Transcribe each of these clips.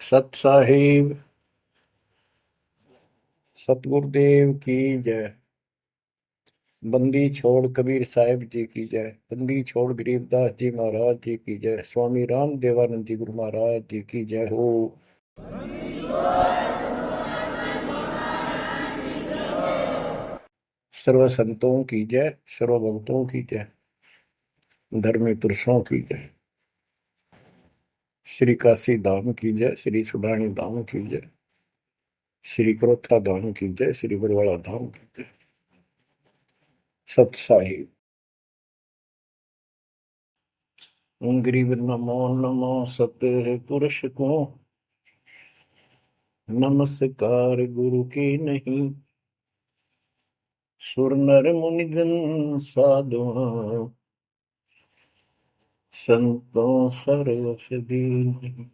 सत साहिब सतगुरुदेव की जय। बंदी छोड़ कबीर साहिब जी की जय। बंदी छोड़ गरीबदास जी महाराज जी की जय। स्वामी राम देवानंद जी गुरु महाराज जी की जय हो। सर्व संतों की जय, सर्व भक्तों की जय, धर्मी पुरुषों की जय। श्री काशी धाम की जय, श्री सुडानी धाम की जय, श्री क्रोथा धाम की जय, श्री बरवाड़ा धाम की जय। सत साहिब गरीब नमो नमो सत्य पुरुष को नमस्कार गुरु की नहीं। सुर नर मुनिजन साधुआ संतों सर्वस दीन।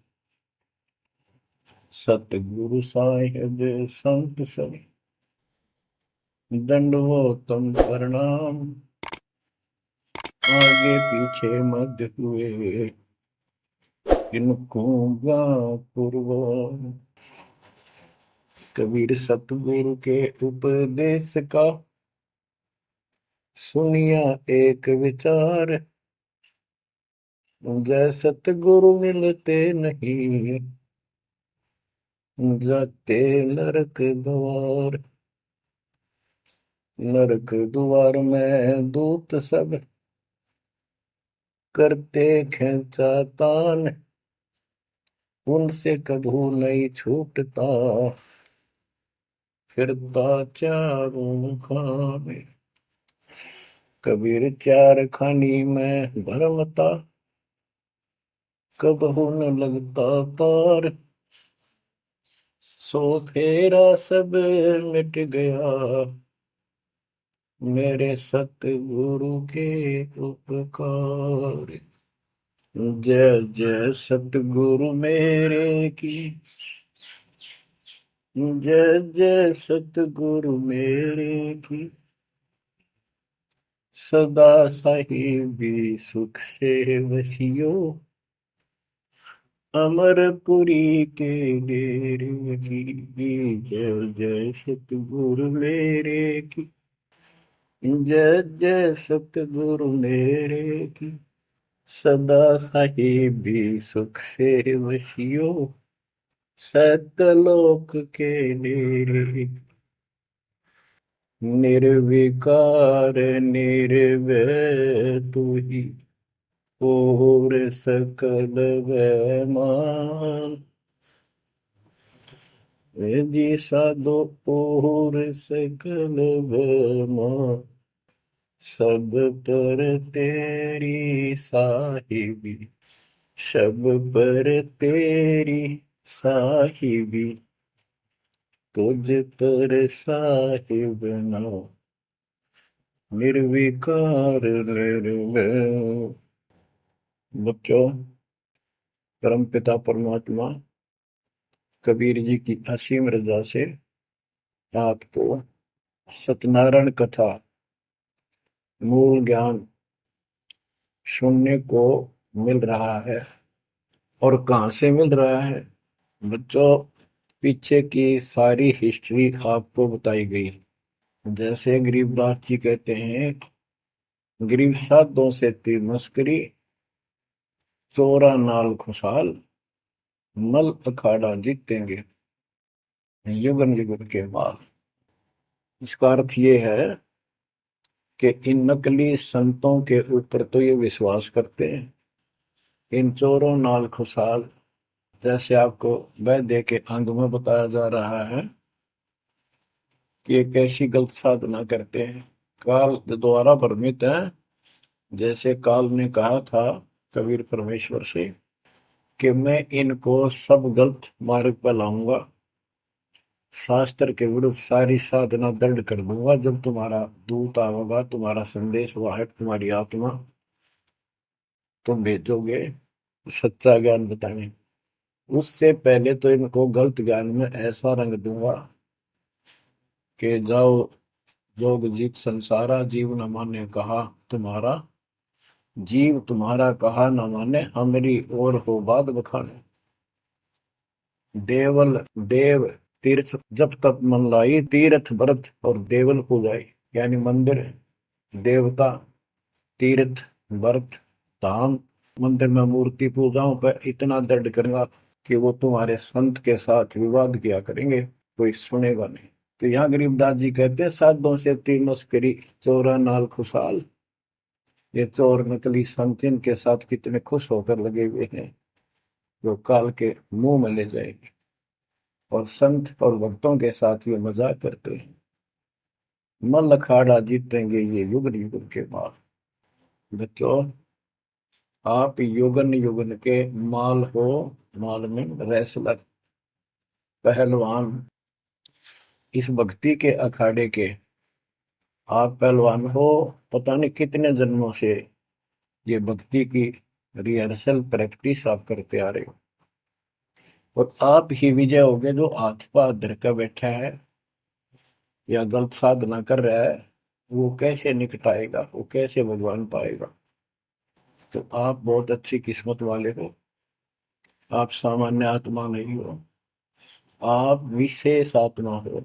सतगुरु साहिब संत सब दंडवतम प्रणाम। आगे पीछे मध्य हुए इनको पूर्व। कबीर सतगुरु के उपदेश का सुनिया एक विचार। जय सतगुरु मिलते नहीं जाते नरक द्वार। नरक द्वार में दूत सब करते खेचा तान। उनसे कभू नहीं छूटता फिरता चारों खाने। कबीर चार खानी में भरमता कबहू न लगता पार। सो फेरा सब मिट गया मेरे सतगुरु के उपकार। जय जय सतगुरु मेरे की जय जय सतगुरु मेरे की। सदा साहिबी सुख से वसियो अमरपुरी के डेरे की। जय जय सतगुरु मेरे की जय जय सतगुरु मेरे की। सदा साहिबी सुख से वसियो सतलोक के डेरे। निर्विकार निर्भय तू ही और सकल वैमान। जी साधो और सकल वैमान। सब पर तेरी साहिबी सब पर तेरी साहिबी। तुझ पर साहिब नाम निर्विकार निर्भय। बच्चों, परम पिता परमात्मा कबीर जी की असीम रजा से आपको सत्यनारायण कथा मूल ज्ञान सुनने को मिल रहा है। और कहाँ से मिल रहा है बच्चों? पीछे की सारी हिस्ट्री आपको बताई गई। जैसे गरीबदास जी कहते हैं, गरीब साधों से तीर मस्करी चोरा नाल खुशहाल मल अखाड़ा जीतेंगे युगन युगन के बाद। इसका अर्थ ये है कि इन नकली संतों के ऊपर तो ये विश्वास करते हैं, इन चोरों नाल खुशहाल, जैसे आपको वैद्य के अंग में बताया जा रहा है कि एक ऐसी गलत साधना करते हैं, काल द्वारा भ्रमित है। जैसे काल ने कहा था कबीर परमेश्वर से कि मैं इनको सब गलत मार्ग पर लाऊंगा, शास्त्र के विरुद्ध सारी साधना दृढ़ कर दूंगा। जब तुम्हारा दूत आएगा, तुम्हारा संदेश वाहक, तुम्हारी आत्मा, तुम भेजोगे सच्चा ज्ञान बताने, उससे पहले तो इनको गलत ज्ञान में ऐसा रंग दूंगा कि जाओ जोग जीत संसारा, जीव न माने कहा तुम्हारा। जीव तुम्हारा कहा न माने, हमारी ओर हो बात बखाने। देवल देव तीर्थ जब तक मन लाई, तीर्थ व्रत और देवल पूजाई। यानी मंदिर, देवता, तीर्थ, व्रत, धाम। मंदिर में मूर्ति पूजाओं पर इतना दृढ़ करूंगा कि वो तुम्हारे संत के साथ विवाद किया करेंगे, कोई सुनेगा नहीं। तो यहाँ गरीबदास जी कहते हैं, साधों से तीन मस्करी, चोरा नाल खुशहाल। ये चोर नकली संत इनके साथ कितने खुश होकर लगे हुए हैं, जो काल के मुंह में ले जाएंगे। और संत और भक्तों के साथ ये मजाक करते हैं। मल अखाड़ा जीतेंगे ये युग युग के बाद। बच्चों, आप युगन युगन के माल हो, माल में रेसलर, पहलवान। इस भक्ति के अखाड़े के आप पहलवान हो। पता नहीं कितने जन्मों से ये भक्ति की रिहर्सल, प्रैक्टिस आप करते आ रहे हो। और आप ही विजय होगे जो हाथ पा धर कर बैठा है या गलत साधना कर रहा है, वो कैसे निकटाएगा, वो कैसे भगवान पाएगा। तो आप बहुत अच्छी किस्मत वाले हो। आप सामान्य आत्मा नहीं हो, आप विशेष आत्मा हो।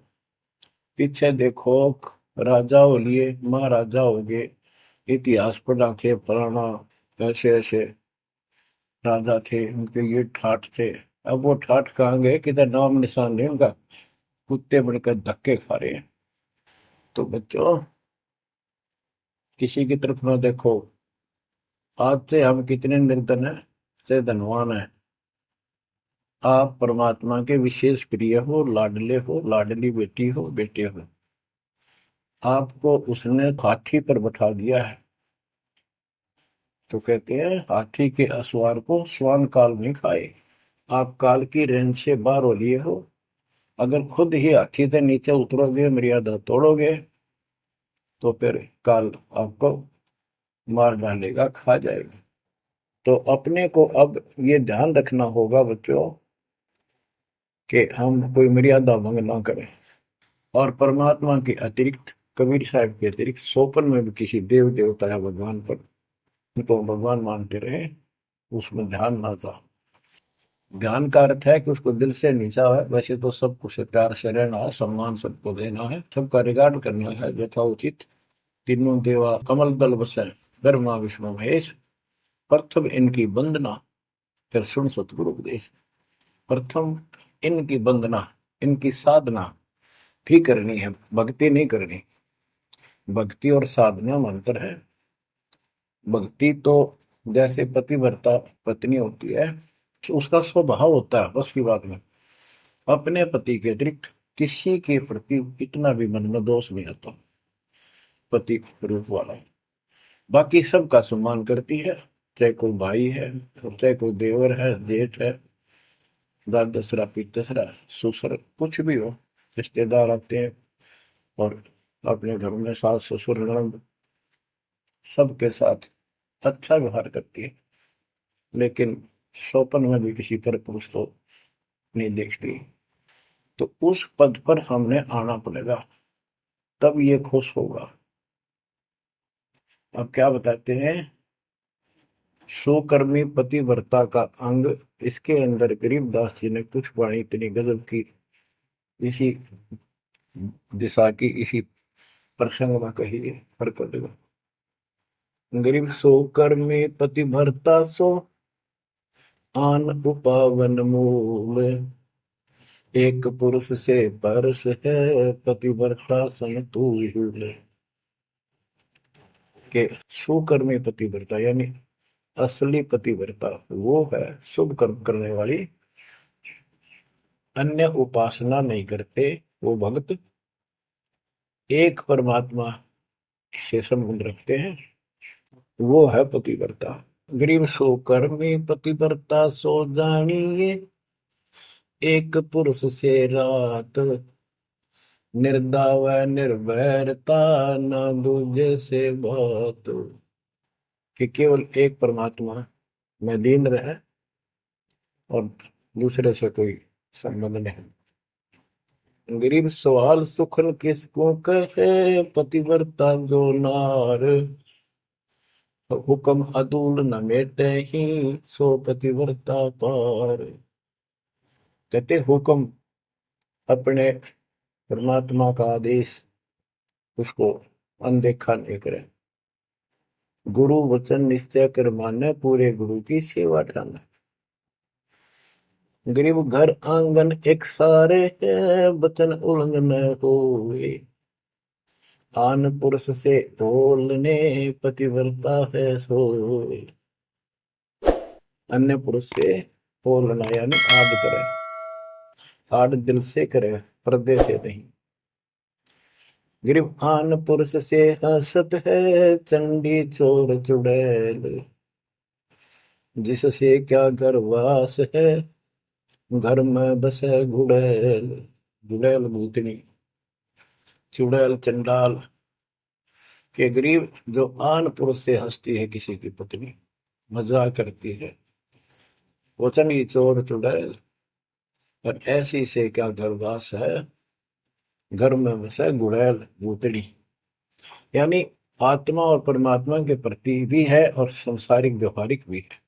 पीछे देखो, राजा हो लिए, महाराजा हो गए, इतिहास पढ़ा थे पुराना, ऐसे ऐसे राजा थे, उनके ये ठाठ थे। अब वो ठाठ कहाँ गए, किधर नाम निशान नहीं उनका। कुत्ते बनकर धक्के खा रहे हैं। तो बच्चों, किसी की तरफ ना देखो। आज से हम कितने निर्धन है से धनवान है। आप परमात्मा के विशेष प्रिय हो, लाडले हो, लाडली बेटी हो, बेटे हो। आपको उसने हाथी पर बैठा दिया है। तो कहते हैं, हाथी के असवार को श्वान काल नहीं खाए। आप काल की रेंज से बाहर हो लिए हो। अगर खुद ही हाथी से नीचे उतरोगे, मर्यादा तोड़ोगे, तो फिर काल आपको मार डालेगा, खा जाएगा। तो अपने को अब ये ध्यान रखना होगा बच्चों कि हम कोई मर्यादा भंग ना करें। और परमात्मा के अतिरिक्त, कबीर साहब के अतिरिक्त सोपन में भी किसी देव देवता या भगवान पर उनको भगवान मानते रहे, उसमें ध्यान ना था। ध्यान का अर्थ है कि उसको दिल से नीचा है। वैसे तो सबको से प्यार से रहना है, सम्मान सबको देना है, सबका रिगार्ड करना है यथाउचित। तीनों देवा कमल दल बसे, ब्रह्मा विष्णु महेश, प्रथम इनकी वंदना, फिर सुन सतगुरु उपदेश। प्रथम इनकी वंदना, इनकी साधना भी करनी है, भक्ति नहीं करनी। भक्ति और साधना में अंतर है। भक्ति तो जैसे पतिव्रता पत्नी होती है, उसका स्वभाव होता है, बस की बात में अपने पति के अतिरिक्त किसी के प्रति इतना भी मन में दोष नहीं आता। पति रूप वाला बाकी सबका सम्मान करती है, चाहे कोई भाई है, चाहे कोई देवर है, जेठ है, दादसरा, पितसरा, ससुर, कुछ भी हो। रिश्तेदार आते हैं और अपने घर में सास ससुर ननद सबके साथ अच्छा व्यवहार करती है। लेकिन स्वपन में भी किसी पर पुरुष तो नहीं देखती। तो उस पद पर हमने आना पड़ेगा, तब ये खुश होगा। अब क्या बताते हैं, सुकर्मी पतिव्रता का अंग। इसके अंदर गरीबदास जी ने कुछ वाणी इतनी गजब की इसी दिशा की, इसी प्रसंग में कही है। हरकत गरीब सो कर्मी पतिव्रता सो, आन उपावन मूल। एक पुरुष से परस है, पतिव्रता समतुल। के सुकर्मी पतिव्रता यानी असली पतिव्रता वो है, शुभ कर्म करने वाली, अन्य उपासना नहीं करते वो भक्त, एक परमात्मा से संबंध रखते हैं, वो है पतिव्रता। गरीब सो कर्मी पतिव्रता सो जानिए, एक पुरुष से रात, निर्दाव निर्भरता न दूजे से बात। कि केवल एक परमात्मा में लीन रहे और दूसरे से कोई संबंध नहीं। गरीब सवाल सुखन किसको कहे, पतिव्रता जो नार, हुक्म अदूल न मेटे ही, सो पतिव्रता पार। कहते हुक्म अपने परमात्मा का आदेश उसको अनदेखा नहीं करे। गुरु वचन निश्चय कर माने, पूरे गुरु की सेवा ठाने। गरीब घर आंगन एक सारे है, वचन उल्लंघन होए। आन पुरुष से बोलने, पतिव्रता है सोए। अन्य पुरुष से बोलना यानी आड़ करे, आड़ दिल से करे, पर्दे से नहीं। गरीब आन पुरुष से हंसत है, चंडी चोर चुड़ैल। जिससे क्या गर्वास है, घर में बसे गुड़ैल। गुड़ैल भूतनी, चुड़ैल चंडाल। के गरीब जो आन पुरुष से हंसती है, किसी की पत्नी मजाक करती है, वचनी चोर चुड़ैल। और ऐसी से क्या गर्वास है, घर में बसे गुड़ैल भूतनी। यानी आत्मा और परमात्मा के प्रति भी है और संसारिक व्यवहारिक भी है।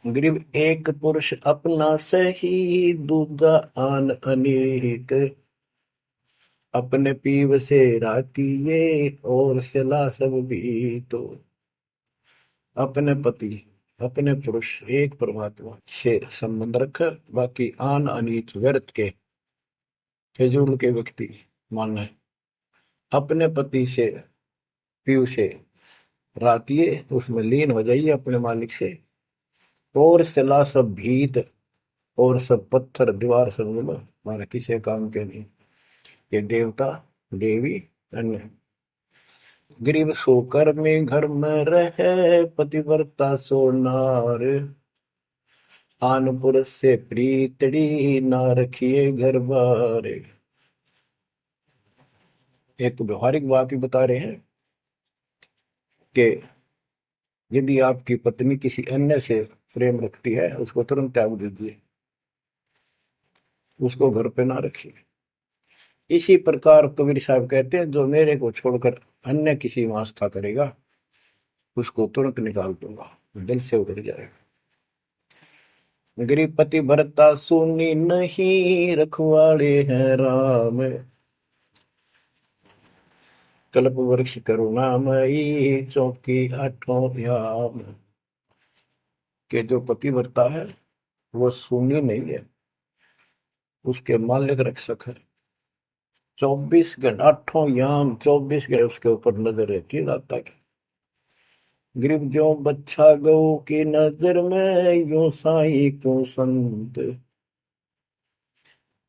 गरीब एक पुरुष अपना सही, दूजा आन अनेक। अपने पीव से रातिये, और सला सब भी तो। अपने पति, अपने पुरुष एक परमात्मा से संबंध रख, बाकी आन अनीत व्यर्थ के फिजूल के व्यक्ति मानना। अपने पति से, पीव से रातिये, उसमें लीन हो जाइए अपने मालिक से। और सला सब भीत, और सब पत्थर दीवार समझ लो, हमारा किसी काम के नहीं। ये देवता देवी अन्य। गरीब सोकर में घर में रहे, पतिव्रता सो नार। आन पुरुष से प्रीतड़ी, ना रखिए घर बार। एक व्यवहारिक बात भी बता रहे हैं कि यदि आपकी पत्नी किसी अन्य से प्रेम रखती है, उसको तुरंत त्याग दीजिए, उसको घर पे ना रखिए। इसी प्रकार कबीर साहब कहते हैं, जो मेरे को छोड़कर अन्य किसी में आस्था करेगा, उसको तुरंत निकाल दूंगा, दिल से उतर जाएगा। गरीब पति भरता सुनी नहीं, रखवाड़े हैं राम। कल्प वृक्ष करुणामयी, चौकी आठों याम। के जो पति भरता है वो सुनी नहीं है, उसके मालिक रक्षक है। 24 घंटे, आठों याम 24 घंटे उसके ऊपर नजर रहती है दाता की। गरीब जो बच्चा गौ की नजर में, यूं साई को संत।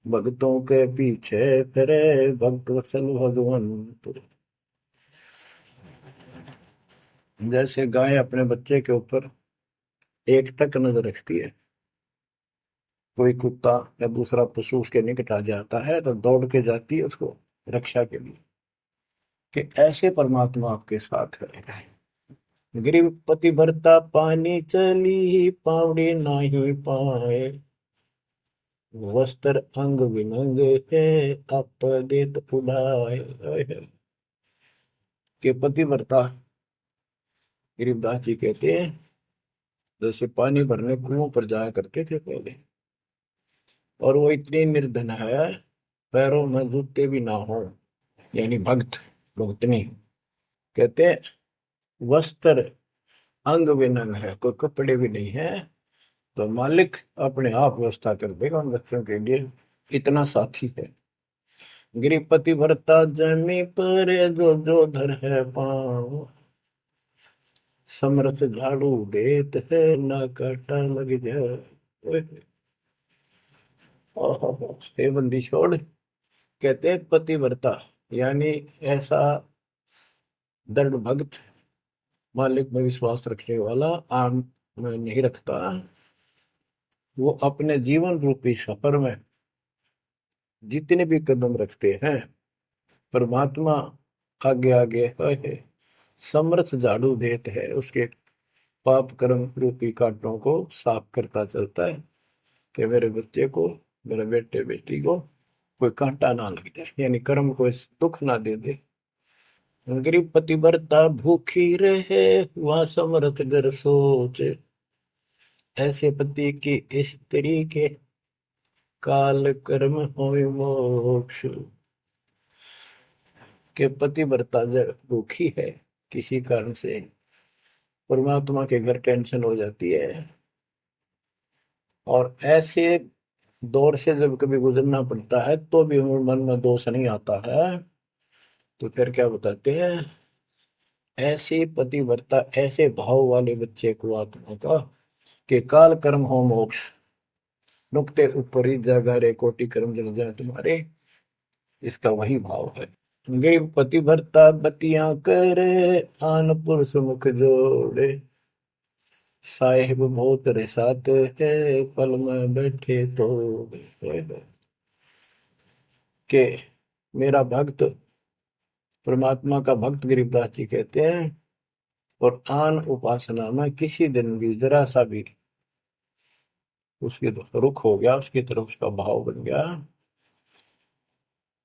भक्तों के पीछे फिरे, भक्त वत्सल भगवंत। जैसे गाय अपने बच्चे के ऊपर एक टक नजर रखती है, कोई कुत्ता या दूसरा पशु उसके निकट आ जाता है तो दौड़ के जाती है उसको रक्षा के लिए, कि ऐसे परमात्मा आपके साथ है। गरीब पति भरता पानी चली, पावड़ी नाही पाए। वस्त्र अंग विनंग है, आप देत उड़ाए। के पति भरता गरीबदास जी कहते हैं, जैसे पानी भरने कुओं पर जाया करते थे पहले, और वो इतनी निर्धन है, पैरों में जूते भी ना हो, यानी भक्त भक्तनी। कहते हैं वस्त्र अंग विनंग है, कोई कपड़े भी नहीं है, तो मालिक अपने आप व्यवस्था कर देगा उन बच्चों के लिए, इतना साथी है। गृहपति भरता जमी पर, जो धर है पाँव। समरथ झाड़ू देत है, ना काटा लग जाए। हे बंदी छोड़, कहते हैं पतिव्रता यानी ऐसा दृढ़ भक्त, मालिक में विश्वास रखने वाला, आम में नहीं रखता। वो अपने जीवन रूपी सफर में जितने भी कदम रखते हैं, परमात्मा आगे आगे है, समर्थ झाड़ू देते है, उसके पाप कर्म रूपी कांटों को साफ करता चलता है, कि मेरे बच्चे को, मेरे बेटे बेटी को कोई कांटा ना लग जाए, यानी कर्म को दुख ना दे दे। गरीब पतिव्रता भूखी रहे, वहां समर्थ घर सोच। ऐसे पति की स्त्री के काल कर्म होय मोक्ष। के पतिव्रता जब दुखी है किसी कारण से, परमात्मा के घर टेंशन हो जाती है, और ऐसे दौर से जब कभी गुजरना पड़ता है तो भी मन में दोष नहीं आता है, तो फिर क्या बताते हैं, ऐसे पतिव्रता ऐसे भाव वाले बच्चे को आत्मा का कि काल कर्म हो मोक्ष, नुक्ते ऊपर ही जागा रे कोटि कर्म जल जाए तुम्हारे, इसका वही भाव है। गरीब पतिव्रता बतियां करे, आन पुरुष मुख जोड़े, साहेब बहुत रिसाते है, पल में बैठे तो के मेरा भक्त, परमात्मा का भक्त गरीबदास जी कहते हैं, और आन उपासना में किसी दिन भी जरा सा भी उसके रुख हो गया, उसकी तरफ उसका भाव बन गया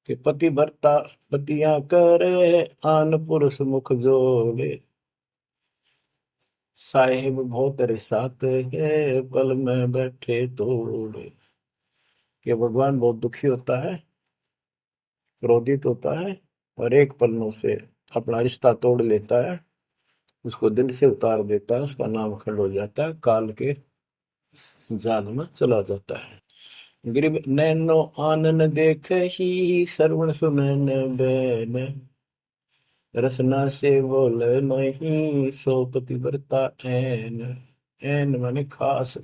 कि पतिव्रता पतियां करे, आन पुरुष मुख जोड़े, साहेब बहुत रिसाते है, पल में बैठे तोड़े। कि भगवान बहुत दुखी होता है, क्रोधित होता है, और एक पल में उसे अपना रिश्ता तोड़ लेता है, उसको दिल से उतार देता है, उसका नाम खंड हो जाता है, काल के जाल में चला जाता है। गरीब नैनो आनन देख ही, श्रवण सुनन बैन, रसना से बोल नहीं, सो पतिव्रता ऐन। ऐन माने खास।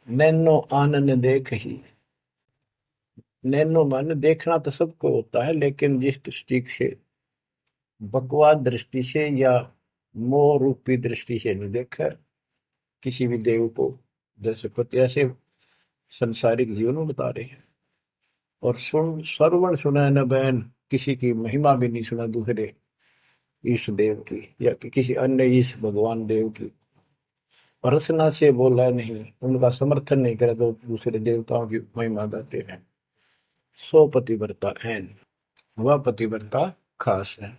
नैनो आनन देख ही, नैनो माने देखना तो सबको होता है, लेकिन जिस दृष्टि से, बकवाद दृष्टि से या मोह रूपी दृष्टि से नहीं देखा किसी भी देव को, जैसे पति ऐसे संसारिक जीवन में बता रहे हैं। और सुन श्रवण सुना न बैन, किसी की महिमा भी नहीं सुना दूसरे ईश देव की या किसी अन्य ईश भगवान देव की, और रसना से बोला नहीं, उनका समर्थन नहीं करे तो दूसरे देवताओं की महिमा गाते हैं। सो पतिव्रता ऐन, वह पतिव्रता खास है।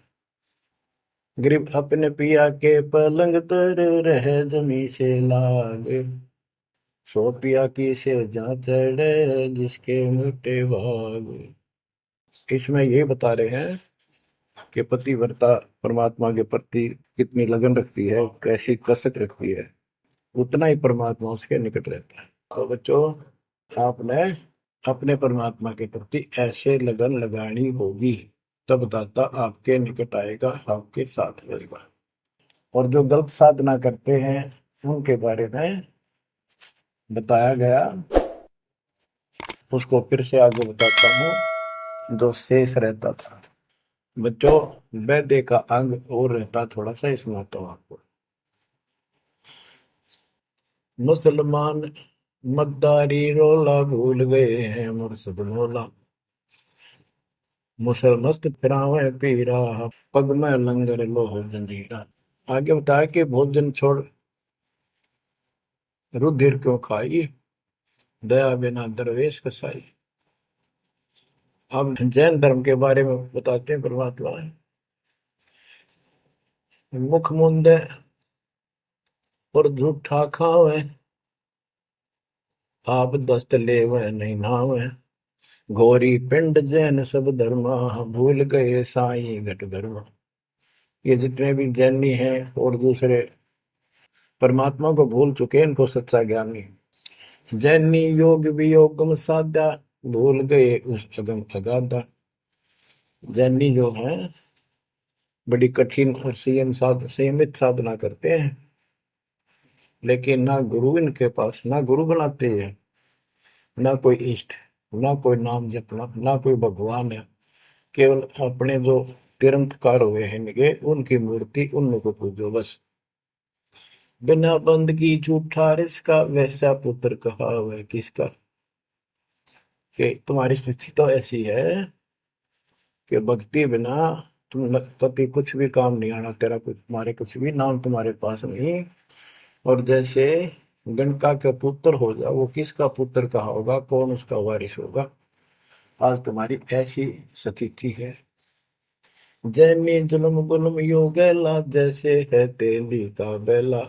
गरीब अपने पिया के पलंग तर रह जमी से लागे, सो पिया की से जहाँ चढ़े, जिसके मोटे भाग। इसमें ये बता रहे हैं कि पतिव्रता परमात्मा के प्रति कितनी लगन रखती है, कैसी कसक रखती है, उतना ही परमात्मा उसके निकट रहता है। तो बच्चों, आपने अपने परमात्मा के प्रति ऐसे लगन लगानी होगी, तब दाता आपके निकट आएगा, आपके साथ रहेगा। और जो गलत साधना करते हैं उनके बारे में बताया गया, उसको फिर से आगे बताता हूँ। जो शेष रहता था बच्चों, वैद्य का अंग और रहता थोड़ा सा, इसमें सुनाता हूँ आपको। मुसलमान मद्दारी रोला, भूल गए हैं मुर्शद मौला, मुसलमस्त फिरावे पीरा, पग में लंगर लोह जंजीरा। आगे बताया कि भोजन छोड़ रुधिर क्यों खाई, दया बिना दरवेश कसाई। अब जैन धर्म के बारे में बताते हैं परमात्मा। मुख मुंदे और झूठा खावे, आप दस्त लेवे नहीं नावे, घोरी पिंड जैन सब धर्मा, भूल गए साई घट धर्मा। ये जितने भी ज्ञानी हैं और दूसरे परमात्मा को भूल चुके हैं, इनको सच्चा ज्ञान नहीं। जैनी योग वियोगम साधा, भूल गए उस अगम अगाधा। जैनी जो है बड़ी कठिन और संयमित साधना करते हैं, लेकिन ना गुरु इनके पास, ना गुरु बनाते हैं, ना कोई इष्ट, ना कोई नाम जपना, ना कोई भगवान है। केवल अपने जो तिरंतकार हुए हैं इनके, उनकी मूर्ति, उनको पूजो बस। बिना बंदगी झूठा रिसका, वैसा पुत्र कहा वह किसका। कि तुम्हारी स्थिति तो ऐसी है कि भक्ति बिना तुम कभी कुछ भी काम नहीं आना, तेरा कुछ, तुम्हारे कुछ भी नाम तुम्हारे पास नहीं। और जैसे गणका का पुत्र हो जा, वो किसका पुत्र कहा होगा, कौन उसका वारिस होगा। आज तुम्हारी ऐसी स्थिति है। जैनी जुल्म गुल्म यो गैला, जैसे है तेली का बैला,